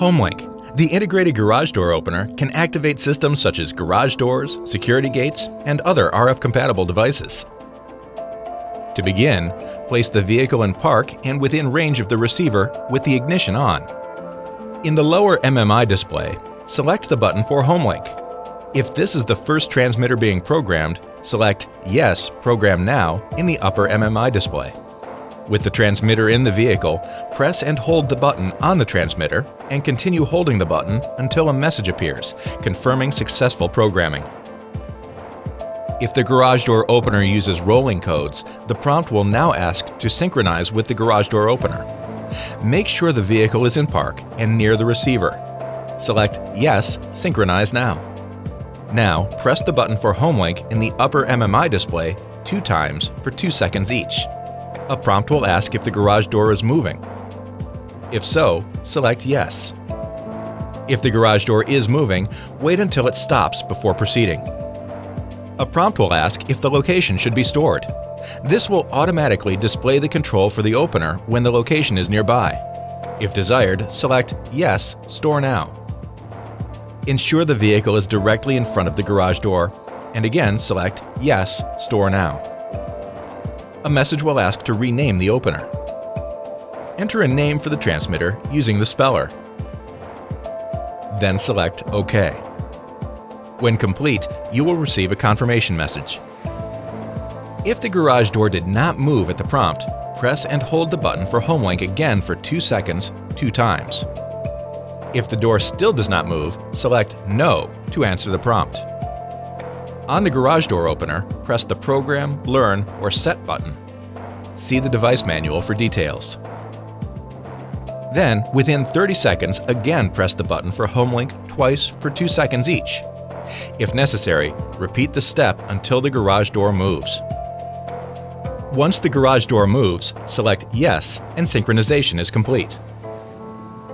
Homelink, the integrated garage door opener, can activate systems such as garage doors, security gates, and other RF-compatible devices. To begin, place the vehicle in park and within range of the receiver with the ignition on. In the lower MMI display, select the button for Homelink. If this is the first transmitter being programmed, select Yes, Program Now in the upper MMI display. With the transmitter in the vehicle, press and hold the button on the transmitter and continue holding the button until a message appears, confirming successful programming. If the garage door opener uses rolling codes, the prompt will now ask to synchronize with the garage door opener. Make sure the vehicle is in park and near the receiver. Select Yes, Synchronize Now. Now, press the button for Homelink in the upper MMI display 2 times for 2 seconds each. A prompt will ask if the garage door is moving. If so, select Yes. If the garage door is moving, wait until it stops before proceeding. A prompt will ask if the location should be stored. This will automatically display the control for the opener when the location is nearby. If desired, select Yes, Store Now. Ensure the vehicle is directly in front of the garage door, and again select Yes, Store Now. A message will ask to rename the opener. Enter a name for the transmitter using the speller. Then select OK. When complete, you will receive a confirmation message. If the garage door did not move at the prompt, press and hold the button for Homelink again for 2 seconds, 2 times. If the door still does not move, select No to answer the prompt. On the garage door opener, press the Program, Learn, or Set button. See the device manual for details. Then, within 30 seconds, again press the button for Homelink twice for 2 seconds each. If necessary, repeat the step until the garage door moves. Once the garage door moves, select Yes and synchronization is complete.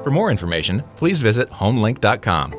For more information, please visit homelink.com.